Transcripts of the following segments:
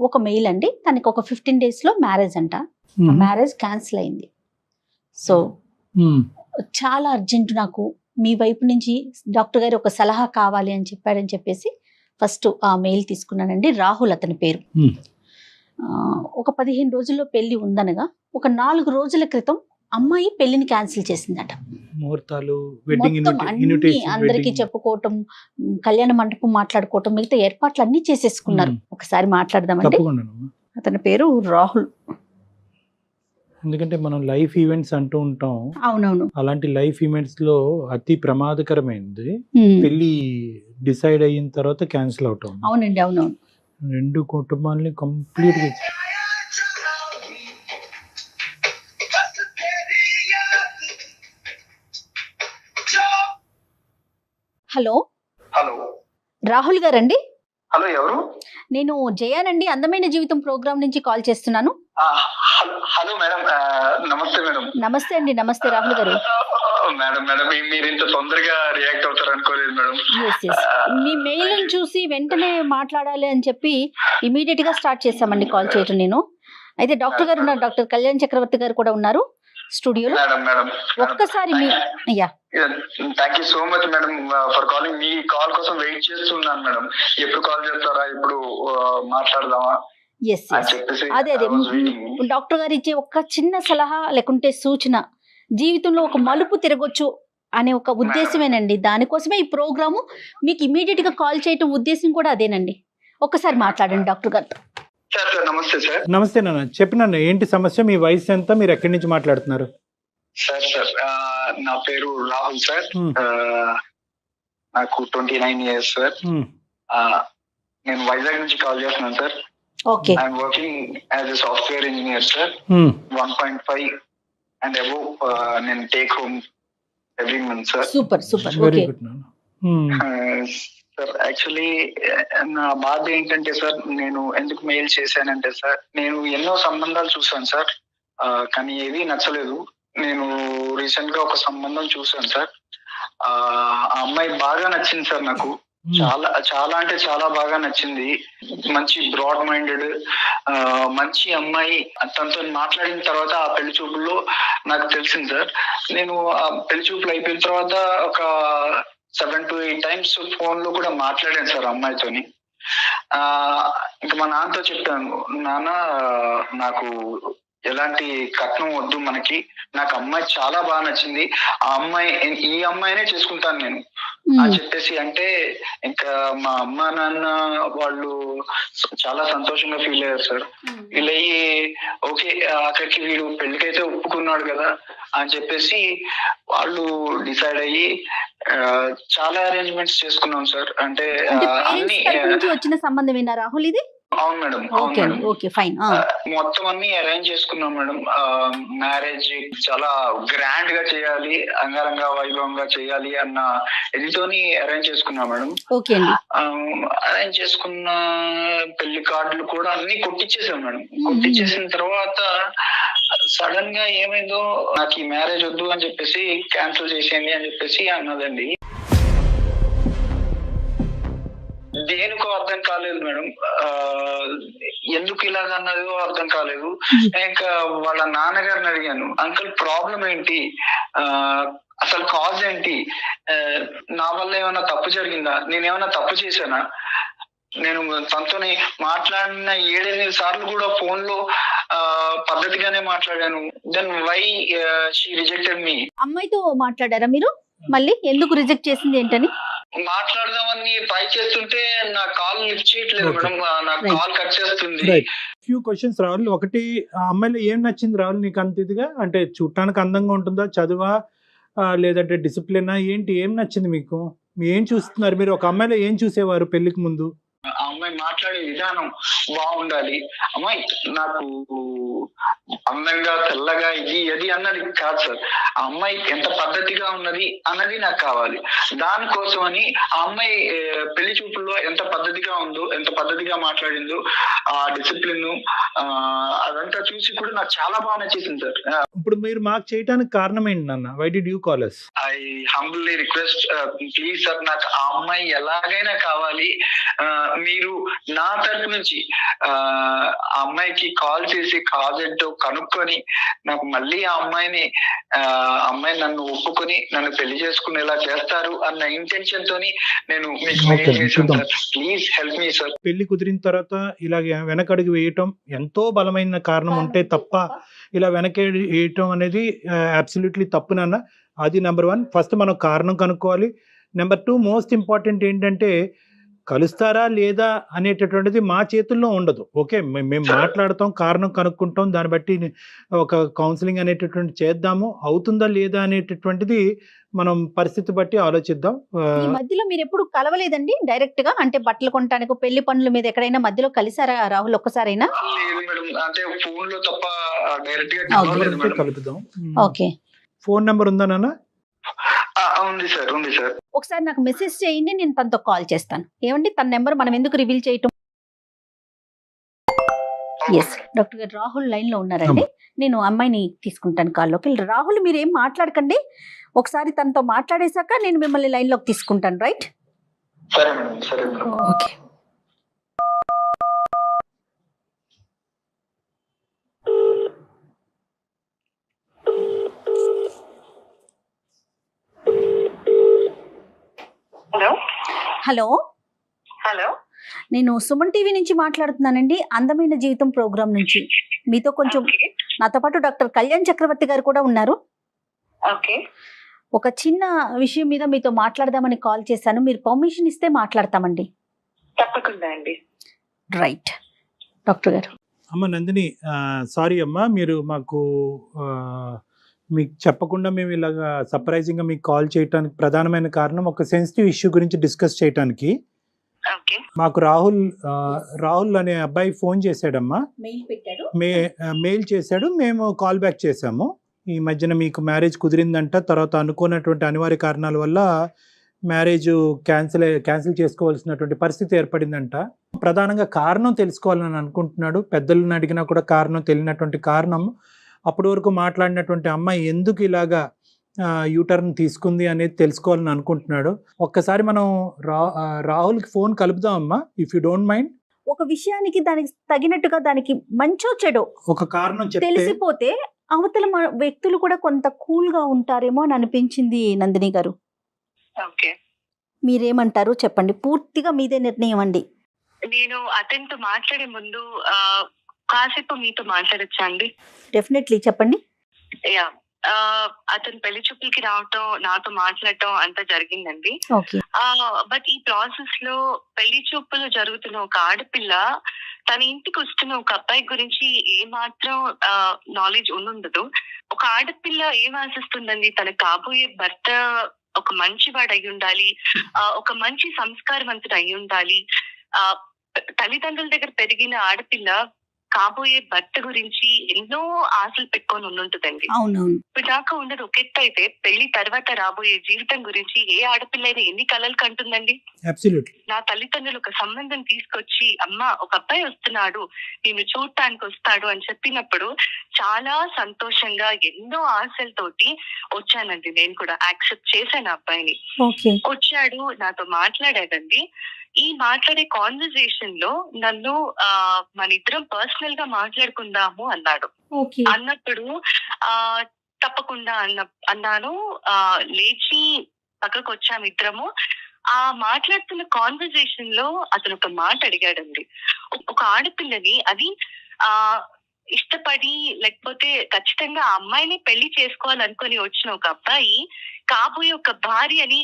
ఒక మెయిల్ అండి, తనకి ఒక 15 days లో మ్యారేజ్ అంట. మ్యారేజ్ క్యాన్సిల్ అయింది. సో చాలా అర్జెంట్, నాకు మీ వైపు నుంచి డాక్టర్ గారు ఒక సలహా కావాలి అని చెప్పాడని చెప్పేసి ఫస్ట్ ఆ మెయిల్ తీసుకున్నానండి. రాహుల్ అతని పేరు. ఒక 15 రోజుల్లో పెళ్లి ఉందనగా ఒక 4 రోజుల క్రితం అమ్మాయి పెళ్లిని క్యాన్సిల్ చేసిందట. ముహూర్తాలు, మొత్తం అన్ని అందరికి చెప్పుకోవటం, కళ్యాణ మండపం మాట్లాడుకోవటం, మిగతా ఏర్పాట్లు అన్ని చేసేసుకున్నారు. ఒకసారి మాట్లాడదామండి. అతని పేరు రాహుల్. ఎందుకంటే మనం లైఫ్ ఈవెంట్స్ అంటూ ఉంటాం. అవునవును. అలాంటి లైఫ్ ఈవెంట్స్ లో అతి ప్రమాదకరమైనది పెళ్లి డిసైడ్ అయిన తర్వాత క్యాన్సిల్ అవటం. అవునండి, అవునవును. 2 కుటుంబాలని కంప్లీట్ గా. హలో హలో రాహుల్ గారండి? హలో, ఎవరు? నేను జయానండి, అందమైన జీవితం ప్రోగ్రామ్ నుంచి కాల్ చేస్తున్నాను. హలో మేడం, నమస్తే మేడం. నమస్తే అండి. నమస్తే రాహుల్ గారు. మేడం మేడం మీరు ఇంత తొందరగా రియాక్ట్ అవుతారు అనుకోలేదు మేడం. మీ మెయిల్ చూసి వెంటనే మాట్లాడాలి అని చెప్పి ఇమీడియట్ గా స్టార్ట్ చేశామండి కాల్ చేయటం. నేను అయితే డాక్టర్ గారు ఉన్నారు, డాక్టర్ కళ్యాణ్ చక్రవర్తి గారు కూడా ఉన్నారు స్టూడియోలో. ఒక్కసారి మీ thank you so much madam for calling. మీ కాల్ కోసం వెయిట్ చేస్తున్నాను మేడం. ఎప్పుడు కాల్ చేస్తారా, ఎప్పుడు మాట్లాడదామా? అదే డాక్టర్ గారు ఇచ్చే ఒక చిన్న సలహా లేకుంటే సూచన జీవితంలో ఒక మలుపు తిరగొచ్చు అనే ఒక ఉద్దేశమేనండి. దానికోసమే ఈ ప్రోగ్రాము మీకు ఇమీడియట్ గా కాల్ చేయటం ఉద్దేశం కూడా అదేనండి. ఒక్కసారి మాట్లాడండి డాక్టర్ గారితో. నమస్తే సార్. నమస్తే నాన్న, చెప్పినాను ఏంటి సమస్య, మీ వయసు ఎంత, మీరు ఎక్కడి నుంచి మాట్లాడుతున్నారు? సార్ నా పేరు రాహుల్ సార్. నాకు 29 years సార్. నేను వైజాగ్ నుంచి కాల్ చేస్తున్నాను sir. Okay. I'm working as a software engineer sir. 1.5 and above నేను take home every month sir. Super super. Very good నాన్న. సార్ యాక్చువల్లీ నా బాధ ఏంటంటే సార్, నేను ఎందుకు మెయిల్ చేశానంటే సార్, నేను ఎన్నో సంబంధాలు చూసాను సార్, కానీ ఏది నచ్చలేదు. నేను రీసెంట్ గా ఒక సంబంధం చూసాను సార్. ఆ అమ్మాయి బాగా నచ్చింది సార్ నాకు. చాలా చాలా అంటే చాలా బాగా నచ్చింది. మంచి బ్రాడ్ మైండెడ్ మంచి అమ్మాయి. తనతో మాట్లాడిన తర్వాత ఆ పెళ్లి చూపుల్లో నాకు తెలిసింది సార్. నేను ఆ పెళ్లి చూపులు అయిపోయిన తర్వాత ఒక 7 to 8 times ఫోన్ లో కూడా మాట్లాడాను సార్ అమ్మాయితోని. ఇంకా మా నాన్నతో చెప్పాను, నాన్న నాకు ఎలాంటి కట్నం వద్దు మనకి, నాకు అమ్మాయి చాలా బాగా నచ్చింది, ఈ అమ్మాయినే చేసుకుంటాను నేను అని చెప్పేసి అంటే, ఇంకా మా అమ్మ నాన్న వాళ్ళు చాలా సంతోషంగా ఫీల్ అయ్యారు సార్. ఫీల్ అయ్యి ఓకే అక్కడికి వీడు పెళ్లికైతే ఒప్పుకున్నాడు కదా అని చెప్పేసి వాళ్ళు డిసైడ్ అయ్యి చాలా అరేంజ్మెంట్స్ చేసుకున్నాం సార్. అంటే అన్ని వచ్చిన సంబంధమేనా రాహుల్ ఇది? అవును మేడం. మొత్తం అన్ని అరేంజ్ చేసుకున్నాం మేడం. మ్యారేజ్ చాలా గ్రాండ్ గా చేయాలి, అంగరంగ వైభవంగా చేయాలి అన్న ఇదితోని అరేంజ్ చేసుకున్నాం మేడం. అరేంజ్ చేసుకున్న పెళ్లి కార్డులు కూడా అన్ని కొట్టించేసాం మేడం. కొట్టించేసిన తర్వాత సడన్ గా ఏమైందో, నాకు ఈ మ్యారేజ్ వద్దు అని చెప్పేసి క్యాన్సిల్ చేసేయండి అని చెప్పేసి అన్నదండి. దేనికో అర్థం కాలేదు మేడం. ఎందుకు ఇలాగ అన్నదో అర్థం కాలేదు. ఇంకా వాళ్ళ నాన్నగారిని అడిగాను, అంకుల్ ప్రాబ్లం ఏంటి, అసలు కాజ్ ఏంటి, నా వల్ల ఏమైనా తప్పు జరిగిందా, నేనేమైనా తప్పు చేశానా, నేను తనతోని మాట్లాడిన 7-8 సార్లు కూడా ఫోన్ లో పద్ధతిగానే మాట్లాడాను. దెన్ వై షీ రిజెక్టెడ్ మీ. అమ్మాయితో మాట్లాడారా మీరు? మళ్ళీ ఎందుకు రిజెక్ట్ చేసింది ఏంటని మాట్లాడదామని ట్రై చేస్తుంటే నా కాల్ లిఫ్ట్ చేయట్లేదు మేడం, నా కాల్ కట్ చేస్తుంది. Few questions Rahul. ఒకటి, ఆ అమ్మాయిలో ఏం నచ్చింది రాహుల్ నీకు అంత ఇదిగా? అంటే చూడటానికి అందంగా ఉంటుందా, చదువా, లేదంటే డిసిప్లినా, ఏంటి, ఏం నచ్చింది మీకు? ఏం చూస్తున్నారు మీరు? ఒక అమ్మాయిలో ఏం చూసేవారు పెళ్లికి ముందు? ఆ అమ్మాయి మాట్లాడే విధానం బాగుండాలి. అమ్మాయి నాకు అందంగా తెల్లగా ఇది అది అన్నది కాదు సార్, ఆ అమ్మాయి ఎంత పద్ధతిగా ఉన్నది అన్నది నాకు కావాలి. దానికోసమని ఆ అమ్మాయి పెళ్లి చూపుల్లో ఎంత పద్ధతిగా ఉందో, ఎంత పద్ధతిగా మాట్లాడిందో, ఆ డిసిప్లిన్ అదంతా చూసి కూడా నాకు చాలా బాగా నచ్చేసింది సార్. ఇప్పుడు మీరు మాకు చేయడానికి కారణం ఏంటి నాన్న? Why did you call us? I humbly request please sir, నాకు ఆ అమ్మాయి ఎలాగైనా కావాలి. మీరు నా తరపు నుంచి ఆ అమ్మాయికి కాల్ చేసి కాజ్ ఏంటో కనుక్కొని నాకు మళ్ళీ ఆ అమ్మాయి నన్ను ఒప్పుకొని నన్ను పెళ్లి చేసుకునేలా చేస్తారు అన్న ఇంటెన్షన్ తోని నేను మీకు మెయిల్ చేశాను sir. Please help me sir. పెళ్లి కుదిరిన తర్వాత ఇలాగ వెనకడుగు వేయటం ఎంతో బలమైన కారణం ఉంటే తప్ప ఇలా వెనకడి వేయటం అనేది అబ్సల్యూట్లీ తప్పు నాన్న. అది నెంబర్ 1. ఫస్ట్ మనం కారణం కనుక్కోవాలి. నెంబర్ 2 మోస్ట్ ఇంపార్టెంట్ ఏంటంటే కలుస్తారా లేదా అనేటటువంటిది మా చేతుల్లో ఉండదు. ఓకే, మేము మాట్లాడతాం, కారణం కనుక్కుంటాం, దాన్ని బట్టి ఒక కౌన్సిలింగ్ అనేటటువంటి చేద్దాము. అవుతుందా లేదా అనేటటువంటిది మనం పరిస్థితి బట్టి ఆలోచిద్దాం. ఈ మధ్యలో మీరు ఎప్పుడు కలవలేదండి డైరెక్ట్ గా? అంటే బట్టలు కొనడానికి పెళ్లి పనుల మీద ఎక్కడైనా మధ్యలో కలిసారా రాహుల్ ఒక్కసారైనా? లేదు మేడం, అంటే ఫోన్ లో తప్ప డైరెక్ట్ గా Okay. కలవలేదు మేడం. కలుపుదాం. ఓకే, ఫోన్ నెంబర్ ఉందా నాన్న? ఉంది సార్, ఉంది సార్. ఒకసారి నాకు మెసేజ్ చేయండి, నేను తనతో కాల్ చేస్తాను. ఏమండి, తన నెంబర్ మనం ఎందుకు రివీల్ చేయటం? ఎస్, డాక్టర్ గారు రాహుల్ లైన్ లో ఉన్నారండి. నేను అమ్మాయిని తీసుకుంటాను కాల్లోకి. రాహుల్ మీరు ఏం మాట్లాడకండి, ఒకసారి తనతో మాట్లాడేశాక నేను మిమ్మల్ని లైన్ లోకి తీసుకుంటాను. రైట్? సరే మేడం, సరే madam. Okay. Hello hello, hello నేను సుమన్ టీవీ నుంచి మాట్లాడుతున్నానండి, అందమైన జీవితం ప్రోగ్రామ్ నుంచి. మీతో కొంచెం, నాతో పాటు డాక్టర్ కళ్యాణ్ చక్రవర్తి గారు కూడా ఉన్నారు. ఓకే. ఒక చిన్న విషయం మీద మీతో మాట్లాడదామని కాల్ చేశాను. మీరు పర్మిషన్ ఇస్తే మాట్లాడతామండి. తప్పకుండా అండి. రైట్ డాక్టర్ గారు. అమ్మ నందిని, సారీ అమ్మా, మీరు మాకు మీకు చెప్పకుండా మేము ఇలాగా సర్ప్రైజింగ్గా మీకు కాల్ చేయడానికి ప్రధానమైన కారణం ఒక సెన్సిటివ్ ఇష్యూ గురించి డిస్కస్ చేయడానికి. ఓకే. మాకు రాహుల్ అనే అబ్బాయి ఫోన్ చేశాడమ్మా, మెయిల్ పెట్టాడు, మెయిల్ చేశాడు, మేము కాల్ బ్యాక్ చేశాము. ఈ మధ్యన మీకు మ్యారేజ్ కుదిరిందంట, తర్వాత అనుకున్నటువంటి అనివార్య కారణాల వల్ల మ్యారేజ్ క్యాన్సిల్ చేసుకోవాల్సినటువంటి పరిస్థితి ఏర్పడిందంట. ప్రధానంగా కారణం తెలుసుకోవాలని అనుకుంటున్నాడు. పెద్దలను అడిగినా కూడా కారణం తెలియనటువంటి కారణం, అప్పటి వరకు మాట్లాడినటువంటి అమ్మాయి ఎందుకు ఇలాగా యూటర్న్ తీసుకుంది అనేది తెలుసుకోవాలని అనుకుంటున్నాడు. ఒక్కసారి మనం రాహుల్కి ఫోన్ కలుపుదాం అమ్మా, ఇఫ్ యూ డోంట్ మైండ్. ఒక విషయానికి దానికి తగినట్టుగా దానికి మంచో చెడో ఒక కారణం చెప్తే తెలిసిపోతే అవతల వ్యక్తులు కూడా కొంత కూల్ గా ఉంటారేమో అని అనిపించింది నందిని గారు. ఓకే. మీరేమంటారు చెప్పండి, పూర్తిగా మీదే నిర్ణయం అండి. నేను అతనితో మాట్లాడే ముందు కాసేపు మీతో మాట్లాడచ్చా అండి? డెఫినెట్లీ చెప్పండి. యా, అతను పెళ్లి చూపులకి రావటం, నాతో మాట్లాడటం అంతా జరిగిందండి. ఓకే. బట్ ఈ ప్రాసెస్ లో పెళ్లి చూపులు జరుగుతున్న ఒక ఆడపిల్ల తన ఇంటికి వస్తున్న ఒక అబ్బాయి గురించి ఏ మాత్రం నాలెడ్జ్ ఉండదు. ఒక ఆడపిల్ల ఏం ఆశిస్తుందండి, తన కాబోయే భర్త ఒక మంచివాడు అయి ఉండాలి, ఒక మంచి సంస్కారవంతుడు అయి ఉండాలి. తల్లిదండ్రుల దగ్గర పెరిగిన ఆడపిల్ల కాబోయే భర్త గురించి ఎన్నో ఆశలు పెట్టుకొని ఉంటుందండి. అవునవును. ఇప్పుడు దాకా ఉండదు ఒక ఎత్తు అయితే, పెళ్లి తర్వాత రాబోయే జీవితం గురించి ఏ ఆడపిల్ల అయినా ఎన్ని కలలు కంటుందండి. నా తల్లిదండ్రులు ఒక సంబంధం తీసుకొచ్చి, అమ్మ ఒక అబ్బాయి వస్తున్నాడు, నేను చూడటానికి వస్తాడు అని చెప్పినప్పుడు చాలా సంతోషంగా ఎన్నో ఆశలతోటి వచ్చానండి. నేను కూడా యాక్సెప్ట్ చేశాను అబ్బాయిని. వచ్చాడు, నాతో మాట్లాడాడండి. ఈ మాట్లాడే కాన్వర్సేషన్ లో నన్ను మన ఇద్దరం పర్సనల్ గా మాట్లాడుకుందాము అన్నాడు. అన్నప్పుడు తప్పకుండా అన్నాను. లేచి పక్కకు వచ్చాము ఇద్దరము. ఆ మాట్లాడుతున్న కాన్వర్సేషన్ లో అతను ఒక మాట అడిగాడండి. ఒక ఆడపిల్లని, అది ఇష్టపడి లేకపోతే ఖచ్చితంగా ఆ అమ్మాయిని పెళ్లి చేసుకోవాలనుకుని వచ్చిన ఒక అబ్బాయి కాబోయే ఒక భార్య అని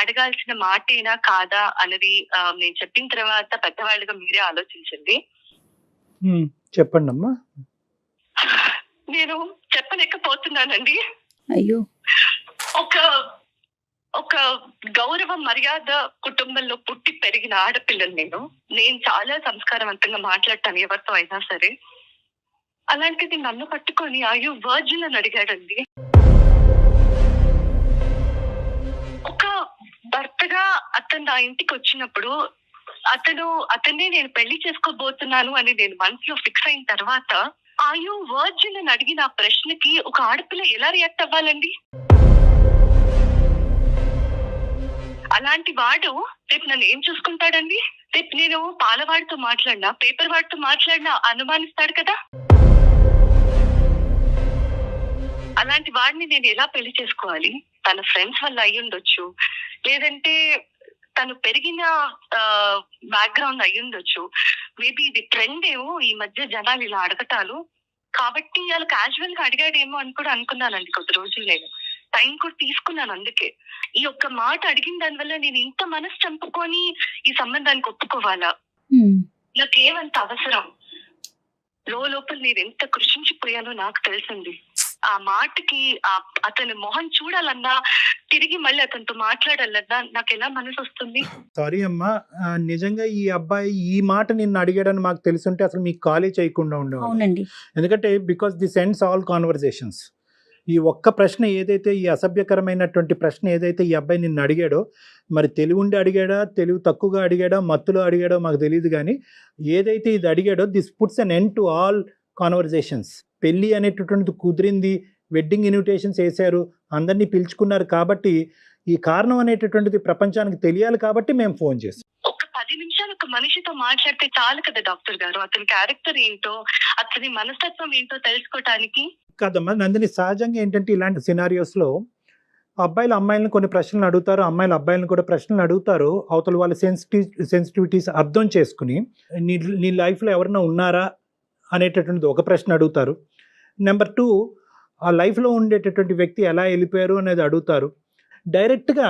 అడగాల్సిన మాటేనా కాదా అన్నది నేను చెప్పిన తర్వాత పెద్దవాళ్ళుగా మీరే ఆలోచించండి. చెప్పండి అమ్మా. నేను చెప్పలేకపోతున్నానండి. అయ్యో, ఒక గౌరవ మర్యాద కుటుంబంలో పుట్టి పెరిగిన ఆడపిల్లని నేను చాలా సంస్కారవంతంగా మాట్లాడతాను ఎవరితో అయినా సరే. అలాంటిది నన్ను పట్టుకొని అయ్యో వర్జిన్ అని అడిగాడండి. ఒక భర్తగా అతను నా ఇంటికి వచ్చినప్పుడు అతన్నే నేను పెళ్లి చేసుకోబోతున్నాను అని నేను మనసులో ఫిక్స్ అయిన తర్వాత ఆయు వర్జిన్ అని అడిగిన ఆ ప్రశ్నకి ఒక ఆడపిల్ల ఎలా రియాక్ట్ అవ్వాలండి? అలాంటి వాడు రేపు నన్ను ఏం చూసుకుంటాడండి? రేపు నేను పాలవాడితో మాట్లాడినా, పేపర్ వాడితో మాట్లాడినా అనుమానిస్తాడు కదా. అలాంటి వాడిని నేను ఎలా పెళ్లి చేసుకోవాలి? తన ఫ్రెండ్స్ వల్ల అయ్యి ఉండొచ్చు, లేదంటే తను పెరిగిన బ్యాక్గ్రౌండ్ అయ్యి ఉండొచ్చు. మేబీ ఇది ట్రెండ్ ఏమో ఈ మధ్య జనాలు ఇలా అడగటాలు, కాబట్టి వాళ్ళు క్యాజువల్ గా అడిగాడేమో అని కూడా అనుకున్నానండి. కొద్ది రోజులు నేను టైం కూడా తీసుకున్నాను. అందుకే ఈ ఒక్క మాట అడిగిన దానివల్ల నేను ఇంత మనసు చంపుకొని ఈ సంబంధానికి ఒప్పుకోవాలా? నాకేమంత అవసరం? లోపల నేను ఎంత కృషించిపోయానో నాకు తెలిసింది. ఆ మాటకి అతని మొహం చూడాలన్నా, తిరిగి మళ్ళీ అతనితో మాట్లాడాలన్నా నాకు ఎలా మనసు వస్తుంది? సారీ అమ్మా, నిజంగా ఈ అబ్బాయి ఈ మాట నిన్ను అడిగాడని మాకు తెలుసుంటే అసలు మీకు కాలేజ్ చేయకుండా ఉండేవాడు. అవునండి. ఎందుకంటే because this ends all conversations. ఈ ఒక్క ప్రశ్న ఏదైతే, ఈ అసభ్యకరమైనటువంటి ప్రశ్న ఏదైతే ఈ అబ్బాయి నిన్ను అడిగాడో, మరి తెలివి ఉండి అడిగాడా, తెలివి తక్కువగా అడిగాడా, మత్తులో అడిగాడో మాకు తెలియదు, కానీ ఏదైతే ఇది అడిగాడో this puts an end to all conversations. పెళ్ళి అనేటటువంటిది కుదిరింది, వెడ్డింగ్ ఇన్విటేషన్స్ వేశారు, అందరినీ పిలుచుకున్నారు, కాబట్టి ఈ కారణం అనేటటువంటిది ప్రపంచానికి తెలియాలి కాబట్టి మేము ఫోన్ చేసాం. ఒక 10 నిమిషాలు ఒక మనిషితో మాట్లాడితే చాలు కదా డాక్టర్ గారు, అతని క్యారెక్టర్ ఏంటో, అతని మనస్తత్వం ఏంటో తెలుసుకోవటానికి. కాదమ్మా నందిని, సహజంగా ఏంటంటే ఇలాంటి సినారియోస్లో అబ్బాయిలు అమ్మాయిలను కొన్ని ప్రశ్నలు అడుగుతారు, అమ్మాయిలు అబ్బాయిలను కూడా ప్రశ్నలు అడుగుతారు. అవతల వాళ్ళ సెన్సిటివిటీస్ అర్థం చేసుకుని నీ లైఫ్లో ఎవరైనా ఉన్నారా అనేటటువంటిది ఒక ప్రశ్న అడుగుతారు. నెంబర్ 2, ఆ లైఫ్లో ఉండేటటువంటి వ్యక్తి ఎలా వెళ్ళిపోయారు అనేది అడుగుతారు. డైరెక్ట్గా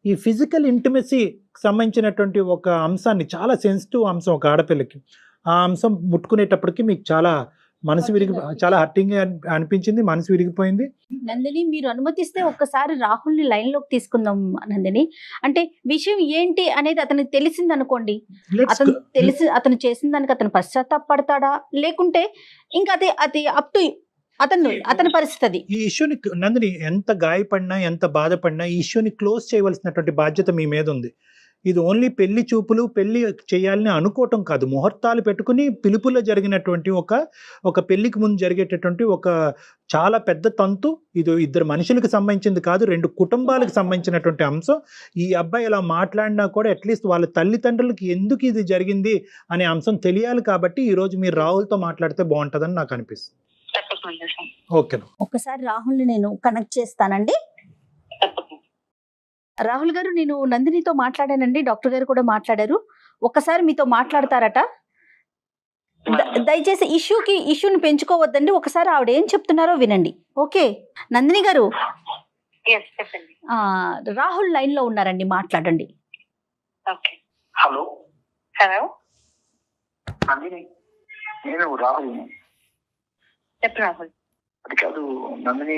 ఈ ఫిజికల్ ఇంటిమసీకి సంబంధించినటువంటి ఒక అంశాన్ని, చాలా సెన్సిటివ్ అంశం ఒక ఆడపిల్లకి, ఆ అంశం ముట్టుకునేటప్పటికి మీకు చాలా మనసు చాలా హర్టింగ్ అనిపించింది, మనసు విరిగిపోయింది. నందిని, మీరు అనుమతిస్తే ఒక్కసారి రాహుల్ని లైన్లోకి తీసుకుందాం నందిని. అంటే విషయం ఏంటి అనేది అతనికి తెలిసింది అనుకోండి, అతను చేసిన దానికి అతను పశ్చాత్తాపడతాడా, లేకుంటే ఇంకా అది అప్ టు అతని పరిస్థితి. ఈ ఇష్యూని నందిని ఎంత గాయపడినా, ఎంత బాధపడినా ఈ ఇష్యూని క్లోజ్ చేయవలసినటువంటి బాధ్యత మీ మీద ఉంది. ఇది ఓన్లీ పెళ్లి చూపులు, పెళ్లి చేయాలని అనుకోవటం కాదు, ముహూర్తాలు పెట్టుకుని పిలుపులో జరిగినటువంటి ఒక పెళ్లికి ముందు జరిగేటటువంటి ఒక చాలా పెద్ద తంతు. ఇది ఇద్దరు మనుషులకు సంబంధించింది కాదు, 2 కుటుంబాలకు సంబంధించినటువంటి అంశం. ఈ అబ్బాయి ఇలా మాట్లాడినా కూడా అట్లీస్ట్ వాళ్ళ తల్లిదండ్రులకి ఎందుకు ఇది జరిగింది అనే అంశం తెలియాలి, కాబట్టి ఈరోజు మీరు రాహుల్తో మాట్లాడితే బాగుంటుందని నాకు అనిపిస్తుంది. ఓకే, ఒక్కసారి రాహుల్ని నేను కనెక్ట్ చేస్తానండి. రాహుల్ గారు, నేను నందినితో మాట్లాడానండి, డాక్టర్ గారు కూడా మాట్లాడారు. ఒక్కసారి మీతో మాట్లాడతారట. దయచేసి ఇష్యూని పెంచుకోవద్దండి, ఒకసారి ఆవిడ ఏం చెప్తున్నారో వినండి. ఓకే నందిని గారు, రాహుల్ లైన్ లో ఉన్నారండి, మాట్లాడండి. హలో హలో నందిని, నేను రాహుల్. చెప్పు రాహుల్. అది కాదు నందిని,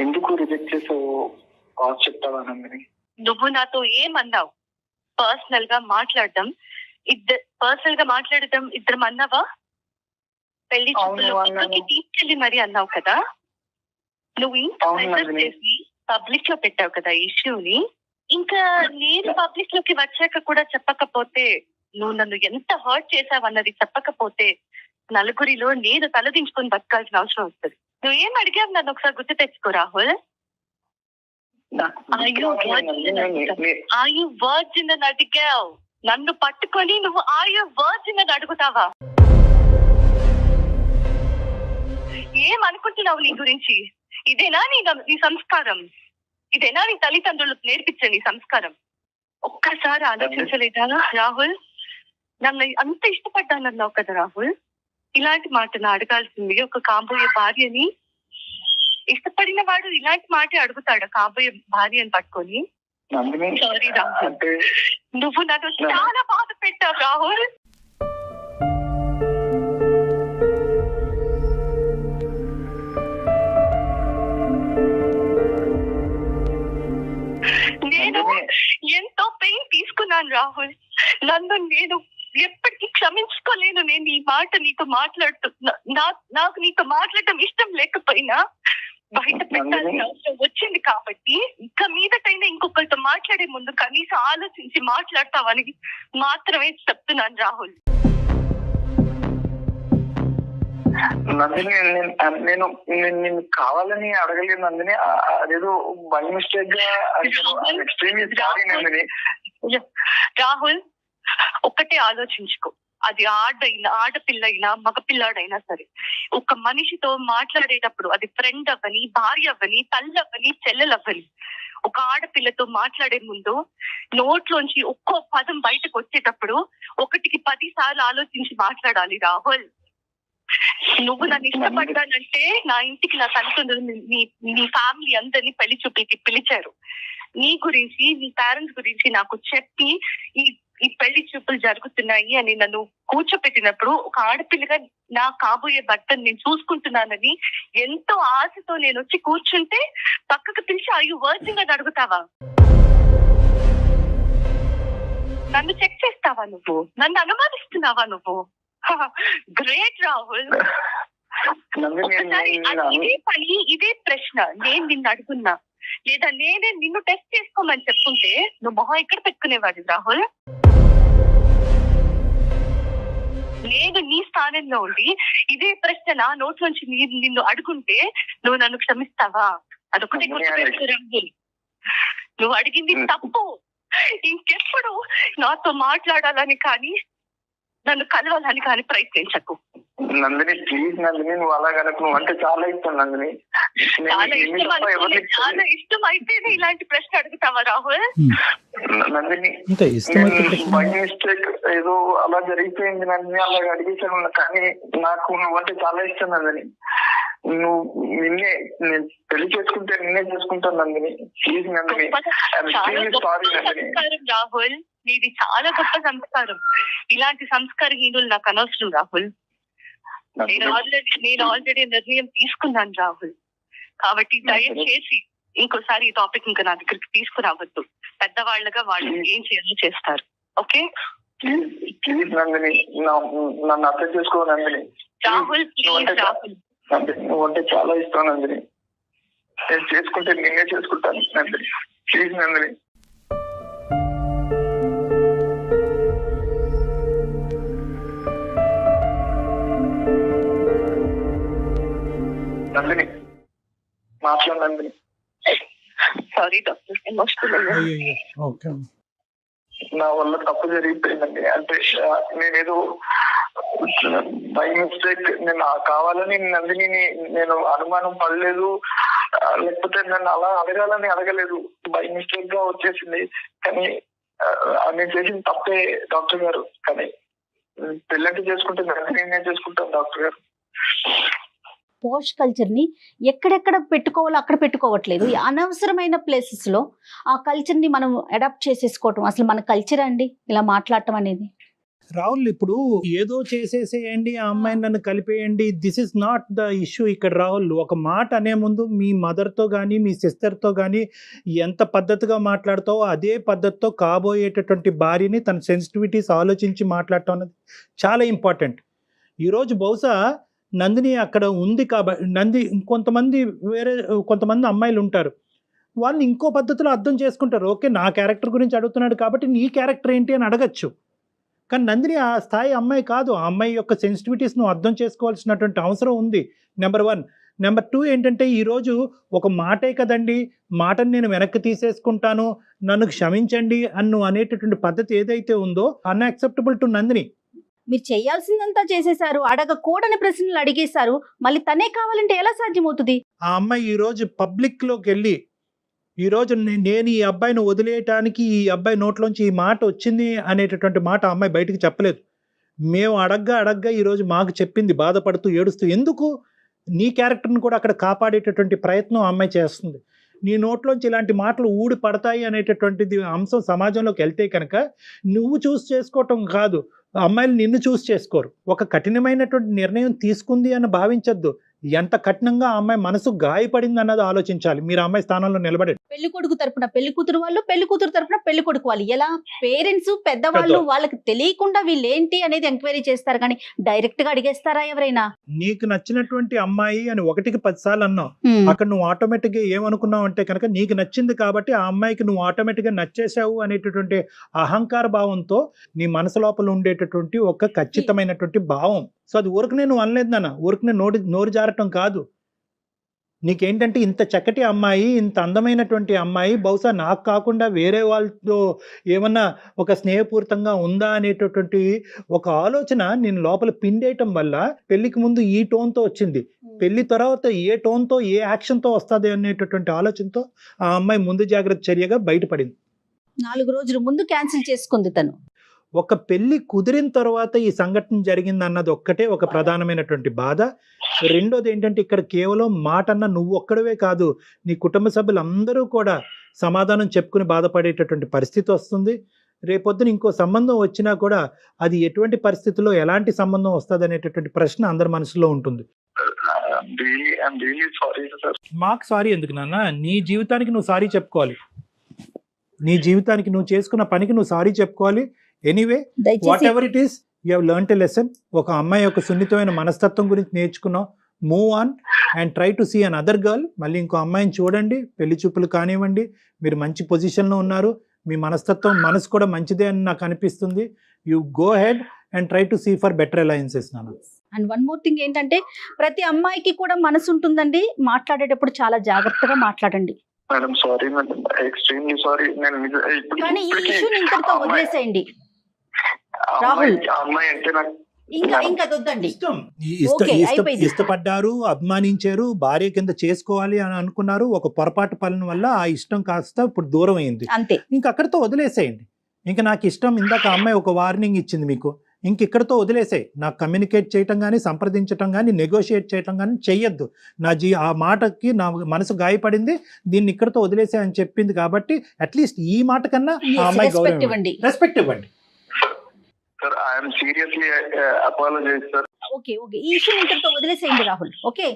ఎందుకు రిజెక్ట్ చేసావు చెప్తావా నందిని? నువ్వు నాతో ఏమన్నావు? పర్సనల్ గా మాట్లాడడం ఇద్దరం అన్నావా? పెళ్లి తీసుకెళ్ళి మరి అన్నావు కదా. నువ్వు ఇంత చేసి పబ్లిక్ లో పెట్టావు కదా ఇష్యూని. ఇంకా నేను పబ్లిక్ లోకి వచ్చాక కూడా చెప్పకపోతే, నువ్వు నన్ను ఎంత హర్ట్ చేసావు అన్నది చెప్పకపోతే, నలుగురిలో నేను తలదించుకొని బతకాల్సిన అవసరం వస్తుంది. నువ్వేం అడిగావు నన్ను ఒకసారి గుర్తు తెచ్చుకో రాహుల్. వర్జిన్ అని అడిగావు, నన్ను పట్టుకొని నువ్వు వర్జిన్ అని అడుగుతావా? ఏమనుకుంటున్నావు నీ గురించి? ఇదేనా నీ సంస్కారం? ఇదేనా నీ తల్లిదండ్రులకు నేర్పించే నీ సంస్కారం? ఒక్కసారి ఆలోచించలేదా రాహుల్? నన్ను అంత ఇష్టపడ్డానన్నావు కదా రాహుల్. ఇలాంటి మాటను అడగాల్సింది ఒక కాబోయే భార్యని. ఇష్టపడిన వాడు ఇలాంటి మాట అడుగుతాడు కాబోయే భార్యని పట్టుకొని? సారీ రాహుల్, నువ్వు నన్ను చాలా బాధ పెట్టావు రాహుల్. నేను ఎంతో పెయిన్ తీసుకున్నాను రాహుల్. నేను ఎప్పటికీ క్షమించుకోలేను. నేను ఈ మాట నీతో మాట్లాడుతున్నా. నాకు నీతో మాట్లాడటం ఇష్టం లేకపోయినా బయట పెట్టాల్సిన అవసరం వచ్చింది కాబట్టి ఇక మీదటైనా ఇంకొకరితో మాట్లాడే ముందు కనీసం ఆలోచించి మాట్లాడతావని మాత్రమే చెప్తున్నాను రాహుల్. నందిని నేను నేను కావాలని అడగలేదు నందిని, అదేదో బై మిస్టేక్ గా ఎక్స్ట్రీమ్లీ సారీ నందిని. రాహుల్ ఒక్కటే ఆలోచించుకో, అది ఆడపిల్ల అయినా మగపిల్లాడైనా సరే, ఒక మనిషితో మాట్లాడేటప్పుడు అది ఫ్రెండ్ అవ్వని, భార్య అవ్వని, తల్లి అవ్వని, చెల్లెలు అవ్వని, ఒక ఆడపిల్లతో మాట్లాడే ముందు నోట్లోంచి ఒక్కో పదం బయటకు వచ్చేటప్పుడు 1కి 10 సార్లు ఆలోచించి మాట్లాడాలి రాహుల్. నువ్వు నన్ను ఇష్టపడ్డానంటే నా ఇంటికి నా తల్లిదండ్రులు నీ ఫ్యామిలీ అందరినీ పెళ్లి చూపులకి పిలిచారు. నీ గురించి, నీ పేరెంట్స్ గురించి నాకు చెప్పి ఈ పెళ్లి చూపులు జరుగుతున్నాయి అని నన్ను కూర్చోపెట్టినప్పుడు ఒక ఆడపిల్లగా నా కాబోయే భర్తను నేను చూసుకుంటున్నానని ఎంతో ఆశతో నేను వచ్చి కూర్చుంటే పక్కకు పిలిచి అయ్యో వర్జిన్ అని అడుగుతావా? నన్ను చెక్ చేస్తావా నువ్వు? నన్ను అనుమానిస్తున్నావా నువ్వు? గ్రేట్ రాహుల్. ఇదే పని, ఇదే ప్రశ్న నేను నిన్ను అడుగున్నా, లేదా నేనే నిన్ను టెస్ట్ చేసుకోమని చెప్పుంటే నువ్వు మొహం ఎక్కడ పెట్టుకునేవాడి రాహుల్? నేను నీ స్థానంలో ఉండి ఇదే ప్రశ్న నా నోట్లోంచి నిన్ను అడుగుంటే నువ్వు నన్ను క్షమిస్తావా? అదొకటే గుర్తుపెట్టుకో రాహుల్, నువ్వు అడిగింది తప్పు. ఇంకెప్పుడు నాతో మాట్లాడాలని కానీ నన్ను కలవాలని కానీ ప్రయత్నించకు. నందిని ప్లీజ్ నందిని, నువ్వు అలా కనుక, నువ్వు అంటే చాలా ఇష్టం నందిని. చాలా ఇష్టం అయితేనే ఇలాంటి ప్రశ్న అడుగుతావా రాహుల్? నందిని బై మిస్టేక్ ఏదో అలా జరిగిపోయింది నందిని, అలా అడిగేసాను. కానీ నాకు నువ్వంటే చాలా ఇష్టం నందిని. నువ్వు నేను పెళ్లి చేసుకుంటే నిన్నే చేసుకుంటాను నందిని. Please Nandini, sorry Nandini. రాహుల్ నీది చాలా గొప్ప సంస్కారం. ఇలాంటి సంస్కారహీనులు నాకు అనవసరం రాహుల్. నేను ఆల్రెడీ నిర్ణయం తీసుకున్నాను రాహుల్. కాబట్టి దయచేసి ఇంకోసారి ఈ టాపిక్ ఇంకా నా దగ్గరికి తీసుకురావద్దు. పెద్దవాళ్ళగా వాళ్ళు ఏం చేయాలో చేస్తారు. ఓకే ప్లీజ్ నందిని, నన్ను అర్థం చేసుకో నందిని. రాహుల్ ప్లీజ్ రాహుల్, నువ్వు అంటే చాలా ఇష్టం నందిని. నేను చేసుకుంటే నిన్నే చేసుకుంటాను నందిని. ప్లీజ్ నందిని. నందిని మాట్లాడు నందిని. Sorry doctor, emotional. నా వల్ల తప్పు జరిగిపోయిందండి. అంటే నేనేదో బై మిస్టేక్, నేను కావాలని నందిని నేను అనుమానం పడలేదు, లేకపోతే నన్ను అలా అడగాలని అడగలేదు. బై మిస్టేక్ గా వచ్చేసింది. కానీ నేను చేసిన తప్పే డాక్టర్ గారు. కానీ పెళ్ళంటే చేసుకుంటే నందిని నేను చేసుకుంటాను డాక్టర్ గారు. పోష్ కల్చర్ని ఎక్కడెక్కడ పెట్టుకోవాలో అక్కడ పెట్టుకోవట్లేదు. అనవసరమైన ప్లేసెస్లో ఆ కల్చర్ని మనం అడాప్ట్ చేసేసుకోవటం అసలు మన కల్చర్ అండి ఇలా మాట్లాడటం అనేది. రాహుల్, ఇప్పుడు ఏదో చేసేసేయండి, ఆ అమ్మాయిని నన్ను కలిపేయండి, this is not the issue ఇక్కడ. రాహుల్, ఒక మాట అనే ముందు మీ మదర్తో కానీ మీ సిస్టర్తో కానీ ఎంత పద్ధతిగా మాట్లాడతావో అదే పద్ధతితో కాబోయేటటువంటి భార్యని తన సెన్సిటివిటీస్ ఆలోచించి మాట్లాడటం అనేది చాలా ఇంపార్టెంట్. ఈరోజు బహుశా నందిని అక్కడ ఉంది కాబట్టి కొంతమంది అమ్మాయిలు ఉంటారు, వాళ్ళు ఇంకో పద్ధతిలో అర్థం చేసుకుంటారు. ఓకే, నా క్యారెక్టర్ గురించి అడుగుతున్నాడు కాబట్టి నీ క్యారెక్టర్ ఏంటి అని అడగచ్చు. కానీ నందిని ఆ స్థాయి అమ్మాయి కాదు. ఆ అమ్మాయి యొక్క సెన్సిటివిటీస్ నువ్వు అర్థం చేసుకోవాల్సినటువంటి అవసరం ఉంది, నెంబర్ 1. నెంబర్ 2 ఏంటంటే, ఈరోజు ఒక మాటే కదండి, మాటను నేను వెనక్కి తీసేసుకుంటాను, నన్ను క్షమించండి అన్ను అనేటటువంటి పద్ధతి ఏదైతే ఉందో అన్యాక్సెప్టబుల్ టు నందిని. మీరు చేయాల్సిందంతా చేసేశారు, అడగకూడని ప్రశ్నలు అడిగేశారు, మళ్ళీ తనే కావాలంటే ఎలా సాధ్యమవుతుంది? ఆ అమ్మాయి ఈరోజు పబ్లిక్లోకి వెళ్ళి ఈరోజు నేను ఈ అబ్బాయిని వదిలేయటానికి ఈ అబ్బాయి నోట్లోంచి ఈ మాట వచ్చింది అనేటటువంటి మాట ఆ అమ్మాయి బయటకు చెప్పలేదు. మేము అడగ్గా ఈరోజు మాకు చెప్పింది, బాధపడుతూ ఏడుస్తూ. ఎందుకు? నీ క్యారెక్టర్ని కూడా అక్కడ కాపాడేటటువంటి ప్రయత్నం ఆ అమ్మాయి చేస్తుంది. నీ నోట్లోంచి ఇలాంటి మాటలు ఊడి పడతాయి అనేటటువంటిది అంశం సమాజంలోకి వెళ్తే కనుక నువ్వు చూస్ చేసుకోవటం కాదు, అమ్మాయిలు నిన్ను చూస్ చేసుకోరు. ఒక కఠినమైనటువంటి నిర్ణయం తీసుకుంది అని భావించద్దు. ఎంత కఠినంగా ఆ అమ్మాయి మనసు గాయపడింది అన్నది ఆలోచించాలి. మీరు ఆ అమ్మాయి స్థానంలో నిలబడండి. పెళ్లి కొడుకు తరపున పెళ్లి కూతురు వాళ్ళు, పెళ్లి కూతురు తరపున పెళ్లి కొడుకు వాళ్ళు, ఎలా పేరెంట్స్ పెద్దవాళ్ళు వాళ్ళకి తెలియకుండా వీళ్ళు ఏంటి అనేది ఎంక్వైరీ చేస్తారు కానీ డైరెక్ట్ గా అడిగేస్తారా ఎవరైనా? నీకు నచ్చినటువంటి అమ్మాయి అని 1కి 10 సార్లు అన్నావు, అక్కడ నువ్వు ఆటోమేటిక్ గా ఏమనుకున్నావు అంటే కనుక నీకు నచ్చింది కాబట్టి ఆ అమ్మాయికి నువ్వు ఆటోమేటిక్ గా నచ్చేసావు అనేటటువంటి అహంకార భావంతో నీ మనసు లోపల ఉండేటటువంటి ఒక ఖచ్చితమైనటువంటి భావం. సో అది ఊరికి నువ్వు అనలేదు నాన్న, ఊరికి నోరు జారటం కాదు. నీకేంటంటే ఇంత చక్కటి అమ్మాయి, ఇంత అందమైనటువంటి అమ్మాయి బహుశా నాకు కాకుండా వేరే వాళ్ళతో ఏమన్నా ఒక స్నేహపూరితంగా ఉందా అనేటటువంటి ఒక ఆలోచన నేను లోపల పిండేయటం వల్ల పెళ్లికి ముందు ఈ టోన్తో వచ్చింది, పెళ్లి తర్వాత ఏ టోన్తో ఏ యాక్షన్తో వస్తుంది అనేటటువంటి ఆలోచనతో ఆ అమ్మాయి ముందు జాగ్రత్త చర్యగా బయటపడింది. 4 రోజుల ముందు క్యాన్సిల్ చేసుకుంది తను. ఒక పెళ్లి కుదిరిన తర్వాత ఈ సంఘటన జరిగింది అన్నది ఒక్కటే ఒక ప్రధానమైనటువంటి బాధ. రెండోది ఏంటంటే ఇక్కడ కేవలం మాట అన్న నువ్వు ఒక్కడవే కాదు, నీ కుటుంబ సభ్యులందరూ కూడా సమాధానం చెప్పుకుని బాధపడేటటువంటి పరిస్థితి వస్తుంది. రేపొద్దున ఇంకో సంబంధం వచ్చినా కూడా అది ఎటువంటి పరిస్థితుల్లో ఎలాంటి సంబంధం వస్తుంది అనేటటువంటి ప్రశ్న అందరి మనసులో ఉంటుంది. మాకు సారీ ఎందుకు నాన్న, నీ జీవితానికి నువ్వు సారీ చెప్పుకోవాలి, నీ జీవితానికి నువ్వు చేసుకున్న పనికి నువ్వు సారీ చెప్పుకోవాలి. Anyway whatever it is, you have learned a lesson. ఒక అమ్మాయి యొక్క సున్నితమైన మనస్తత్వం గురించి నేర్చుకున్నావు. Move on and try to see another girl. మళ్ళీ ఇంకో అమ్మాయిని చూడండి, పెళ్లి చూపులు కానివ్వండి, మీరు మంచి పొజిషన్లో ఉన్నారు, మీ మనస్తత్వం మనసు కూడా మంచిదే అని నాకు అనిపిస్తుంది. You go ahead and try to see for better alliances నాన్న. అండ్ వన్ మోర్ థింగ్ ఏంటంటే ప్రతి అమ్మాయికి కూడా మనసు ఉంటుందండి, మాట్లాడేటప్పుడు చాలా జాగ్రత్తగా మాట్లాడండి. Madam sorry madam, extremely sorry. కానీ ఈ ఇష్యూని ఇంతటితో వదిలేసేయండి రాహుల్. అమ్మాయి అంటే నాకు ఇంకా వద్దండి. ఇష్టపడ్డారు, అభిమానించారు, భార్య కింద చేసుకోవాలి అని అనుకున్నారు. ఒక పొరపాటు పనుల వల్ల ఆ ఇష్టం కాస్త ఇప్పుడు దూరం అయింది, అంతే. ఇంక అక్కడితో వదిలేసేయండి. ఇంకా నాకు ఇష్టం, ఇందాక అమ్మాయి ఒక వార్నింగ్ ఇచ్చింది మీకు, ఇంక ఇక్కడితో వదిలేసాయి. నాకు కమ్యూనికేట్ చేయటం కానీ, సంప్రదించటం కానీ, నెగోషియేట్ చేయటం కానీ చెయ్యొద్దు. ఆ మాటకి నా మనసు గాయపడింది, దీన్ని ఇక్కడితో వదిలేసాయి అని చెప్పింది కాబట్టి అట్లీస్ట్ ఈ మాట కన్నా ఆ అమ్మాయి గౌరవం ఇవ్వండి, రెస్పెక్ట్ ఇవ్వండి. Sir I am seriously apologise sir. Okay ఈ ఇష్యూ ఇంతటితో వదిలేసేయండి Rahul. Okay,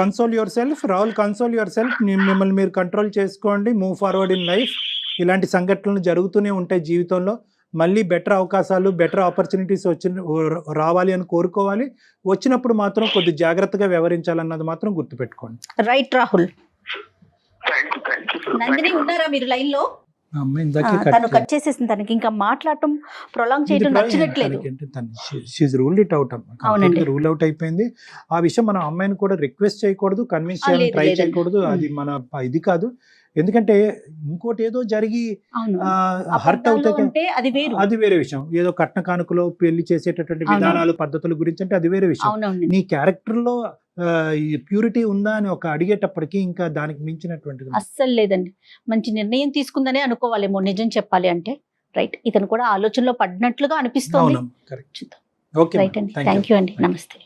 console yourself Rahul, console yourself. మిమ్మల్ని మీరు కంట్రోల్ చేసుకోండి, మూవ్ ఫార్వర్డ్ ఇన్ లైఫ్. ఇలాంటి సంఘటనలు జరుగుతూనే ఉంటాయి జీవితంలో. మళ్ళీ బెటర్ అవకాశాలు, బెటర్ ఆపర్చునిటీస్ రావాలి అని కోరుకోవాలి. వచ్చినప్పుడు మాత్రం కొద్ది జాగ్రత్తగా వ్యవహరించాలన్నది మాత్రం గుర్తుపెట్టుకోండి. రైట్ రాహుల్. నందిని ఉన్నారా మీరు లైన్ లో? తను కట్ చేసేసింది, తనకి ఇంకా మాట్లాడటం ప్రొలాంగ్ చేయడం నచ్చట్లేదు. రూల్ అవుట్ అయిపోయింది. ఆ విషయం మన అమ్మాయిని కూడా రిక్వెస్ట్ చేయకూడదు, కన్విన్స్ చేయాలని ట్రై చేయకూడదు. అది మన ఇది కాదు. ఎందుకంటే ఇంకోటి ఏదో జరిగి హర్ట్ అవుతే అది వేరే విషయం. ఏదో కట్న కానుకలో పెళ్లి చేసేటటువంటి విధానాలు, పద్ధతుల గురించి అంటే అది వేరే విషయం. నీ క్యారెక్టర్ లో ప్యూరిటీ ఉందా అని ఒక అడిగేటప్పటికి ఇంకా దానికి మించినటువంటి అస్సలు లేదండి. మంచి నిర్ణయం తీసుకుందనే అనుకోవాలేమో నిజం చెప్పాలి అంటే. రైట్, ఇతను కూడా ఆలోచనలో పడినట్లుగా అనిపిస్తుంది. రైట్ అండి, థ్యాంక్ యూ అండి, నమస్తే.